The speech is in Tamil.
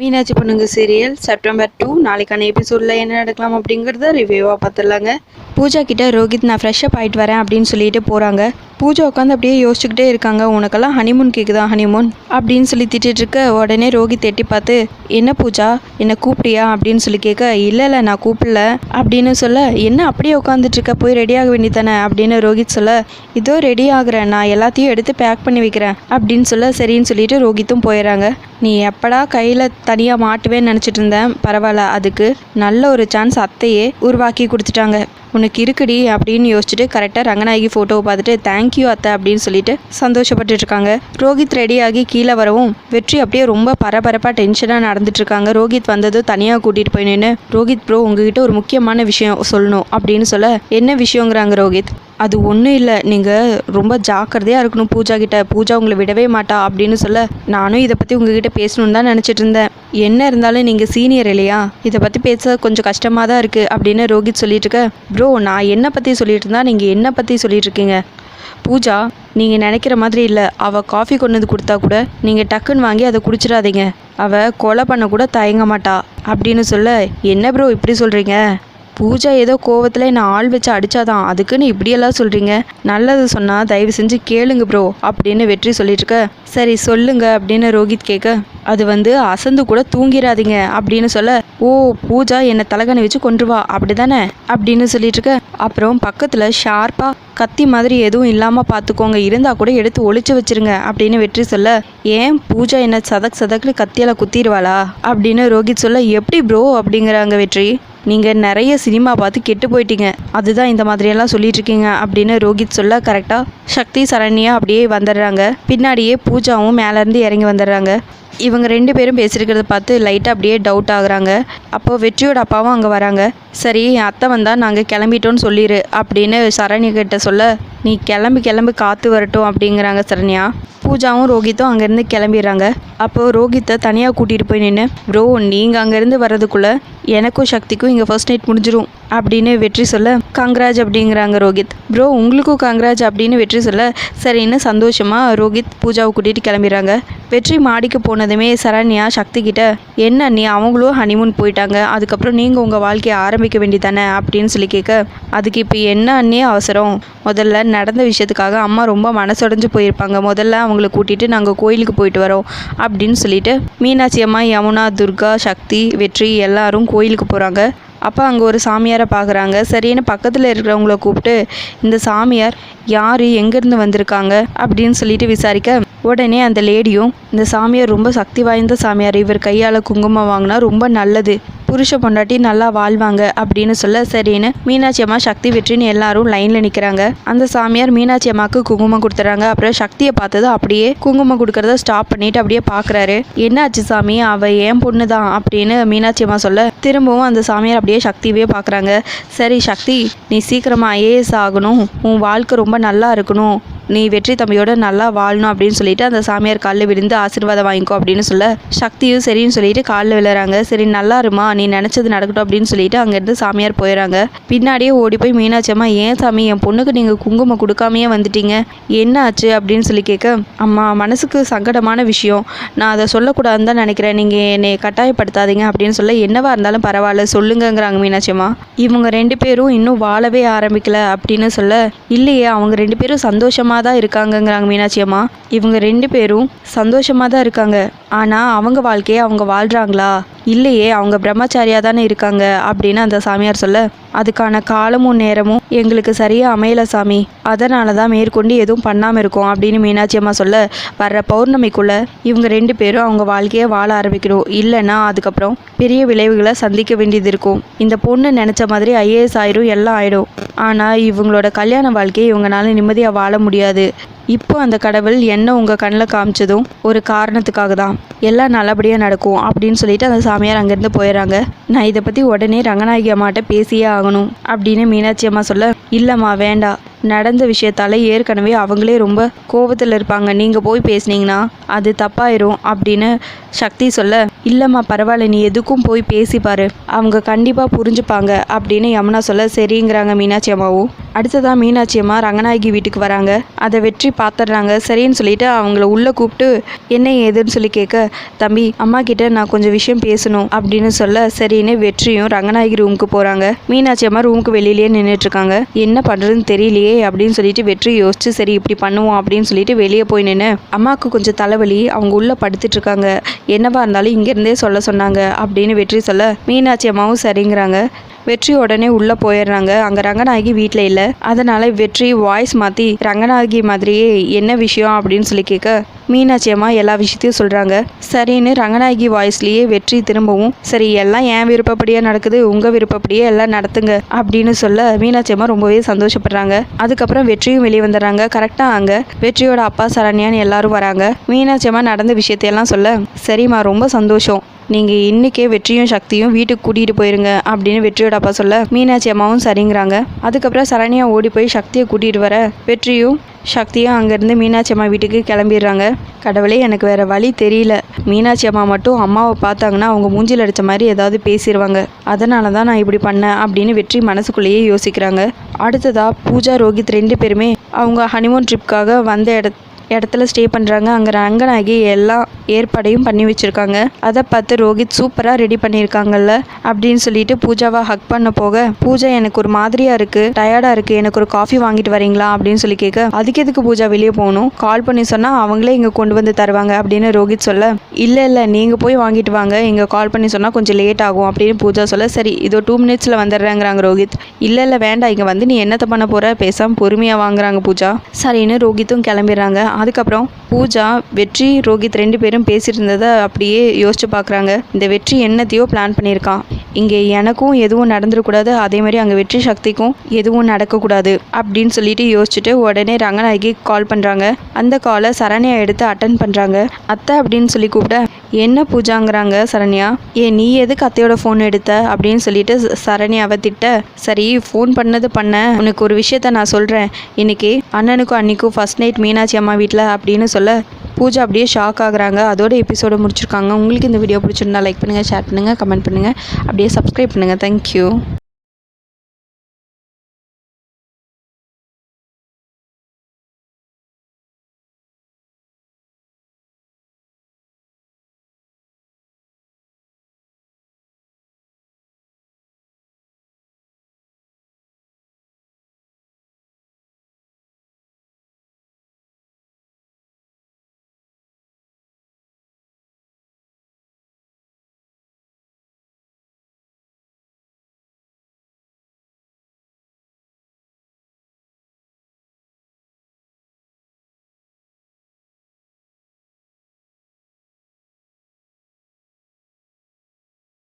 மீனாட்சி பொண்ணுங்க சீரியல் செப்டம்பர் 2 நாளைக்கான எபிசோடில் என்ன நடக்கலாம் அப்படிங்கிறத ரிவ்யூவாக பார்த்துடலாங்க. பூஜா கிட்ட ரோஹித் நான் ஃப்ரெஷ்ஷப் ஆகிட்டு வரேன் அப்படின்னு சொல்லிட்டு போகிறாங்க. பூஜா உட்காந்து அப்படியே யோசிச்சுக்கிட்டே இருக்காங்க. உனக்கெல்லாம் ஹனிமூன் கேட்குதா ஹனிமூன் அப்படின்னு சொல்லி திட்டிட்டு இருக்க உடனே ரோஹித் எட்டி பார்த்து என்ன பூஜா என்னை கூப்பிட்டியா அப்படின்னு சொல்லி கேட்க இல்லை நான் கூப்பிடல அப்படின்னு சொல்ல என்ன அப்படியே உட்காந்துட்டு இருக்க போய் ரெடி ஆக வேண்டியதானே அப்படின்னு ரோஹித் சொல்ல இதோ ரெடி ஆகுறேன் நான் எல்லாத்தையும் எடுத்து பேக் பண்ணி வைக்கிறேன் அப்படின்னு சொல்ல சரின்னு சொல்லிட்டு ரோஹித்தும் போயிடறாங்க. நீ எப்படா கையில் தனியாக மாட்டுவேன்னு நினச்சிட்டு இருந்தேன், பரவாயில்ல அதுக்கு நல்ல ஒரு சான்ஸ் அத்தையே உருவாக்கி கொடுத்துட்டாங்க, உனக்கு இருக்குடி அப்படின்னு யோசிச்சுட்டு கரெக்டாக ரங்கநாயகி ஃபோட்டோவை பார்த்துட்டு தேங்க்யூ அத்தை அப்படின்னு சொல்லிட்டு சந்தோஷப்பட்டு இருக்காங்க. ரோஹித் ரெடியாகி கீழே வரவும் வெற்றி அப்படியே ரொம்ப பரபரப்பாக டென்ஷனாக நடந்துட்டு இருக்காங்க. ரோஹித் வந்ததும் தனியாக கூட்டிகிட்டு போய் நின்று ரோஹித் ப்ரோ உங்ககிட்ட ஒரு முக்கியமான விஷயம் சொல்லணும் அப்படின்னு சொல்ல என்ன விஷயங்கிறாங்க ரோஹித். அது ஒன்றும் இல்லை, நீங்கள் ரொம்ப ஜாக்கிரதையாக இருக்கணும் பூஜா கிட்ட, பூஜா உங்களை விடவே மாட்டா அப்படின்னு சொல்ல நானும் இதை பற்றி உங்ககிட்ட பேசணுன்னு தான் நினச்சிட்டு இருந்தேன், என்ன இருந்தாலும் நீங்கள் சீனியர் இல்லையா, இதை பற்றி பேச கொஞ்சம் கஷ்டமாக தான் இருக்குது அப்படின்னு ரோஹித் சொல்லிட்டு இருக்க ப்ரோ நான் என்னை பற்றி சொல்லிட்டு இருந்தா நீங்கள் என்னை பற்றி சொல்லிட்டு இருக்கீங்க, பூஜா நீங்கள் நினைக்கிற மாதிரி இல்லை, அவள் காஃபி கொண்டு வந்து கொடுத்தா கூட நீங்கள் டக்குன்னு வாங்கி அதை குடிச்சிடாதீங்க, அவள் கொலை பண்ண கூட தயங்க மாட்டா அப்படின்னு சொல்ல என்ன ப்ரோ இப்படி சொல்கிறீங்க, பூஜா ஏதோ கோவத்தில் என்னை ஆள் வச்சு அடித்தாதான் அதுக்குன்னு இப்படியெல்லாம் சொல்கிறீங்க, நல்லது சொன்னால் தயவு செஞ்சு கேளுங்க ப்ரோ அப்படின்னு வெற்றி சொல்லிட்டு இருக்க சரி சொல்லுங்க அப்படின்னு ரோஹித் கேட்க அது அசந்து கூட தூங்கிடாதீங்க அப்படின்னு சொல்ல ஓ பூஜா என்னை தலகாணி வச்சு கொண்டுருவா அப்படி தானே அப்படின்னு சொல்லிட்டு இருக்க அப்புறம் பக்கத்தில் ஷார்ப்பாக கத்தி மாதிரி எதுவும் இல்லாமல் பார்த்துக்கோங்க, இருந்தால் கூட எடுத்து ஒளிச்சு வச்சிருங்க அப்படின்னு வெற்றி சொல்ல ஏன் பூஜா என்ன சதக்குன்னு கத்தியால் குத்திடுவாளா அப்படின்னு ரோஹித் சொல்ல எப்படி ப்ரோ அப்படிங்கிறாங்க வெற்றி. நீங்கள் நிறைய சினிமா பார்த்து கெட்டு போயிட்டீங்க, அதுதான் இந்த மாதிரியெல்லாம் சொல்லிட்டு இருக்கீங்க அப்படின்னு ரோஹித் சொல்ல கரெக்டாக சக்தி சரண்யா அப்படியே வந்துடுறாங்க. பின்னாடியே பூஜாவும் மேலேருந்து இறங்கி வந்துடுறாங்க. இவங்க ரெண்டு பேரும் பேசியிருக்கிறத பார்த்து லைட்டாக அப்படியே டவுட் ஆகுறாங்க. அப்போது வெற்றியோட அப்பாவும் அங்கே வராங்க. சரி அத்தை வந்தால் நாங்கள் கிளம்பிட்டோன்னு சொல்லிடு அப்படின்னு சரண்யா கிட்ட சொல்ல நீ கிளம்பு காற்று வரட்டும் அப்படிங்கிறாங்க சரண்யா. பூஜாவும் ரோஹித்தும் அங்கேருந்து கிளம்பிடுறாங்க. அப்போது ரோஹித்தை தனியாக கூட்டிகிட்டு போய் நின்று ப்ரோ நீங்கள் அங்கேருந்து வர்றதுக்குள்ளே எனக்கும் சக்திக்கும் இங்கே ஃபர்ஸ்ட் நைட் முடிஞ்சிடும் அப்படின்னு வெற்றி சொல்ல கங்க்ராஜ் அப்படிங்கிறாங்க ரோஹித். ப்ரோ உங்களுக்கும் கங்க்ராஜ் அப்படின்னு வெற்றி சொல்ல சரின்னு சந்தோஷமாக ரோஹித் பூஜாவை கூட்டிகிட்டு கிளம்பிடுறாங்க. வெற்றி மாடிக்கு போனதுமே சரண்யா சக்தி கிட்ட என்ன நீ அவங்களும் ஹனிமூன் போயிட்டாங்க, அதுக்கப்புறம் நீங்கள் உங்கள் வாழ்க்கையை ஆரம்பிக்க வேண்டியதானே அப்படின்னு சொல்லி கேட்க அதுக்கு இப்போ என்ன அண்ணே அவசரம், முதல்ல நடந்த விஷயத்துக்காக அம்மா ரொம்ப மனசுடைஞ்சு போயிருப்பாங்க, முதல்ல அவங்கள கூட்டிகிட்டு நாங்கள் கோயிலுக்கு போயிட்டு வரோம் அப்படின்னு சொல்லிட்டு மீனாட்சி அம்மா யமுனா துர்கா சக்தி வெற்றி எல்லாரும் கோயிலுக்கு போகிறாங்க. அப்போ அங்கே ஒரு சாமியாரை பார்க்குறாங்க. சரின்னு பக்கத்தில் இருக்கிறவங்கள கூப்பிட்டு இந்த சாமியார் யார் எங்கேருந்து வந்திருக்காங்க அப்படின்னு சொல்லிட்டு விசாரிக்க உடனே அந்த லேடியும் இந்த சாமியார் ரொம்ப சக்தி வாய்ந்த சாமியார், இவர் கையால் குங்குமம் வாங்கினா ரொம்ப நல்லது, புருஷ பொண்டாட்டி நல்லா வாழ்வாங்க அப்படின்னு சொல்ல சரின்னு மீனாட்சி அம்மா சக்தி வெற்றின்னு எல்லாரும் லைனில் நிற்கிறாங்க. அந்த சாமியார் மீனாட்சி அம்மாவுக்கு குங்குமம் கொடுத்துறாங்க. அப்புறம் சக்தியை பார்த்தது அப்படியே குங்குமம் கொடுக்கறத ஸ்டாப் பண்ணிட்டு அப்படியே பார்க்குறாரு. என்னாச்சு சாமி அவள் ஏன் பொண்ணு தான் அப்படின்னு மீனாட்சி அம்மா சொல்ல திரும்பவும் அந்த சாமியார் அப்படியே சக்தியவே பார்க்குறாங்க. சரி சக்தி நீ சீக்கிரமாக ஐஏஎஸ் ஆகணும், உன் வாழ்க்கை ரொம்ப நல்லா இருக்கணும், நீ வெற்றி தம்பியோட நல்லா வாழணும் அப்படின்னு சொல்லிட்டு அந்த சாமியார் காலில் விழுந்து ஆசீர்வாதம் வாங்கிக்கோ அப்படின்னு சொல்ல சக்தியும் சரின்னு சொல்லிட்டு காலில் விழுறாங்க. சரி நல்லா இருமா நீ நினச்சது நடக்கட்டும் அப்படின்னு சொல்லிட்டு அங்கேருந்து சாமியார் போயிடறாங்க. பின்னாடியே ஓடி போய் மீனாட்சி அம்மா ஏன் சாமி என் பொண்ணுக்கு நீங்கள் குங்குமம் கொடுக்காமையே வந்துட்டீங்க, என்ன ஆச்சு அப்படின்னு சொல்லி கேட்க அம்மா மனசுக்கு சங்கடமான விஷயம், நான் அதை சொல்லக்கூடாதுன்னு தான் நினைக்கிறேன், நீங்கள் என்னை கட்டாயப்படுத்தாதீங்க அப்படின்னு சொல்ல என்னவா இருந்தாலும் பரவாயில்ல சொல்லுங்கிறாங்க மீனாட்சி அம்மா. இவங்க ரெண்டு பேரும் இன்னும் வாழவே ஆரம்பிக்கல அப்படின்னு சொல்ல இல்லையே அவங்க ரெண்டு பேரும் சந்தோஷமாக தான் இருக்காங்கங்கிறாங்க மீனாட்சி அம்மா. இவங்க ரெண்டு பேரும் சந்தோஷமாக தான் இருக்காங்க, ஆனால் அவங்க வாழ்க்கையை அவங்க வாழ்கிறாங்களா, இல்லையே அவங்க பிரம்மச்சாரியாக தானே இருக்காங்க அப்படின்னு அந்த சாமியார் சொல்ல அதுக்கான காலமும் நேரமும் எங்களுக்கு சரியாக அமையல சாமி, அதனால தான் மேற்கொண்டு எதுவும் பண்ணாமல் இருக்கோம் அப்படின்னு மீனாட்சி அம்மா சொல்ல வர்ற பௌர்ணமிக்குள்ளே இவங்க ரெண்டு பேரும் அவங்க வாழ்க்கையை வாழ ஆரம்பிக்கணும், இல்லைன்னா அதுக்கப்புறம் பெரிய விளைவுகளை சந்திக்க வேண்டியது இருக்கும், இந்த பொண்ணு நினச்ச மாதிரி ஐஏஎஸ் ஆயிரும் எல்லாம் ஆயிடும், ஆனால் இவங்களோட கல்யாண வாழ்க்கையை இவங்களால நிம்மதியாக வாழ முடியாது, இப்போ அந்த கடவுள் என்ன உங்கள் கண்ணில் காமிச்சதும் ஒரு காரணத்துக்காக தான், எல்லாம் நல்லபடியாக நடக்கும் அப்படின்னு சொல்லிட்டு அந்த சாமியார் அங்கேருந்து போயிடறாங்க. நான் இதை பற்றி உடனே ரங்கநாயகி அம்மாட்ட பேசியே ஆகணும் அப்படின்னு மீனாட்சி அம்மா சொல்ல இல்லைம்மா வேண்டாம், நடந்த விஷயத்தால் ஏற்கனவே அவங்களே ரொம்ப கோபத்தில் இருப்பாங்க, நீங்கள் போய் பேசுனீங்கன்னா அது தப்பாயிரும் அப்படின்னு சக்தி சொல்ல இல்லைம்மா பரவாயில்ல நீ எதுக்கும் போய் பேசிப்பாரு அவங்க கண்டிப்பாக புரிஞ்சுப்பாங்க அப்படின்னு யமுனா சொல்ல சரிங்கிறாங்க மீனாட்சி அம்மாவும். அடுத்ததாக மீனாட்சி அம்மா ரங்கநாயகி வீட்டுக்கு வராங்க. அதை வெற்றி பார்த்துடுறாங்க. சரின்னு சொல்லிட்டு அவங்கள உள்ளே கூப்பிட்டு என்ன ஏதுன்னு சொல்லி கேட்க, தம்பி அம்மா கிட்ட நான் கொஞ்சம் விஷயம் பேசணும் அப்படின்னு சொல்ல சரின்னு வெற்றியும் ரங்கநாயகி ரூமுக்கு போகிறாங்க. மீனாட்சி அம்மா ரூமுக்கு வெளியிலேயே நின்றுட்டுருக்காங்க. என்ன பண்ணுறதுன்னு தெரியலையே அப்படின்னு சொல்லிட்டு வெற்றி யோசிச்சு சரி இப்படி பண்ணுவோம் அப்படின்னு சொல்லிட்டு வெளியே போய் நின்று அம்மாவுக்கு கொஞ்சம் தலைவலி, அவங்க உள்ளே படுத்துட்டு இருக்காங்க, என்னவா இருந்தாலும் இங்கேருந்தே சொல்ல சொன்னாங்க அப்படின்னு வெற்றி சொல்ல மீனாட்சி அம்மாவும் சரிங்கிறாங்க. வெற்றி உடனே உள்ளே போயிடுறாங்க. அங்கே ரங்கநாயகி வீட்டில் இல்லை. அதனால் வெற்றி வாய்ஸ் மாற்றி ரங்கநாயகி மாதிரியே என்ன விஷயம் அப்படின்னு சொல்லி கேட்க மீனாட்சி அம்மா எல்லா விஷயத்தையும் சொல்கிறாங்க. சரின்னு ரங்கநாயகி வாய்ஸ்லேயே வெற்றி திரும்பவும் சரி எல்லாம் என் விருப்பப்படியே நடக்குது, உங்கள் விருப்பப்படியே எல்லாம் நடத்துங்க அப்படின்னு சொல்ல மீனாட்சி அம்மா ரொம்பவே சந்தோஷப்படுறாங்க. அதுக்கப்புறம் வெற்றியும் வெளியே வந்துடுறாங்க. கரெக்டாக அங்கே வெற்றியோட அப்பா சரண்யான்னு எல்லாரும் வராங்க. மீனாட்சி அம்மா நடந்த விஷயத்தையெல்லாம் சொல்ல சரிம்மா ரொம்ப சந்தோஷம், நீங்கள் இன்றைக்கே வெற்றியும் சக்தியும் வீட்டுக்கு கூட்டிகிட்டு போயிருங்க அப்படின்னு வெற்றியோட அப்பா சொல்ல மீனாட்சி அம்மாவும் சரிங்கிறாங்க. அதுக்கப்புறம் சரண்யா ஓடி போய் சக்தியை கூட்டிகிட்டு வர வெற்றியும் சக்தியும் அங்கேருந்து மீனாட்சி அம்மா வீட்டுக்கு கிளம்பிடுறாங்க. கடவுளே எனக்கு வேறு வழி தெரியல, மீனாட்சி அம்மா மட்டும் அம்மாவை பார்த்தாங்கன்னா அவங்க மூஞ்சில் அடித்த மாதிரி ஏதாவது பேசிடுவாங்க, அதனால தான் நான் இப்படி பண்ணேன் அப்படின்னு வெற்றி மனசுக்குள்ளேயே யோசிக்கிறாங்க. அடுத்ததாக பூஜா ரோஹித் 2 பேருமே அவங்க ஹனிமூன் ட்ரிப்காக வந்த இடத்துல ஸ்டே பண்ணுறாங்க. அங்கே ரங்கநாயகி எல்லா ஏற்பாடையும் பண்ணி வச்சுருக்காங்க. அதை பார்த்து ரோஹித் சூப்பராக ரெடி பண்ணியிருக்காங்கல்ல அப்படின்னு சொல்லிட்டு பூஜாவை ஹக் பண்ண போக பூஜா எனக்கு ஒரு மாதிரியாக இருக்குது, டயர்டாக இருக்குது, எனக்கு ஒரு காஃபி வாங்கிட்டு வரீங்களா அப்படின்னு சொல்லி கேட்க அதுக்கு எதுக்கு பூஜா வெளியே போகணும், கால் பண்ணி சொன்னால் அவங்களே இங்கே கொண்டு வந்து தருவாங்க அப்படின்னு ரோஹித் சொல்ல இல்லை நீங்கள் போய் வாங்கிட்டு வாங்க, இங்கே கால் பண்ணி சொன்னால் கொஞ்சம் லேட் ஆகும் அப்படின்னு பூஜா சொல்ல சரி இதோ 2 மினிட்ஸில் வந்துடுறேங்கிறாங்க ரோஹித். இல்லை வேண்டாம், இங்கே வந்து நீ என்னத்தை பண்ண போகிற, பேசாமல் பொறுமையாக வாங்குறாங்க பூஜா. சரின்னு ரோஹித்தும் கிளம்பிடுறாங்க. அதுக்கப்புறம் பூஜா வெற்றி ரோஹித் 2 பேரும் பேசிட்டு இருந்ததை அப்படியே யோசிச்சு பார்க்குறாங்க. இந்த வெற்றி என்னத்தையோ பிளான் பண்ணியிருக்கான், இங்கே எனக்கும் எதுவும் நடந்துடக்கூடாது, அதே மாதிரி அங்கே வெற்றி சக்திக்கும் எதுவும் நடக்கக்கூடாது அப்படின்னு சொல்லிட்டு யோசிச்சுட்டு உடனே ரங்கநாயகி கால் பண்ணுறாங்க. அந்த காலை சரண்யா எடுத்து அட்டன் பண்ணுறாங்க. அத்தை அப்படின்னு சொல்லி கூப்பிட என்ன பூஜாங்கிறாங்க சரண்யா, நீ எதுக்கு அத்தையோட ஃபோன் எடுத்த அப்படின்னு சொல்லிட்டு சரண்யாவை திட்ட சரி ஃபோன் பண்ண உனக்கு ஒரு விஷயத்த நான் சொல்கிறேன், இன்னைக்கு அண்ணனுக்கும் அன்னிக்கும் ஃபர்ஸ்ட் நைட் மீனாட்சி அம்மா வீட்டில் அப்படின்னு சொல்ல பூஜா அப்படியே ஷாக் ஆகுறாங்க. அதோட எபிசோடு முடிச்சிருக்காங்க. உங்களுக்கு இந்த வீடியோ பிடிச்சிருந்தா லைக் பண்ணுங்கள், ஷேர் பண்ணுங்கள், கமெண்ட் பண்ணுங்கள், அப்படியே சப்ஸ்கிரைப் பண்ணுங்கள். தேங்க்யூ.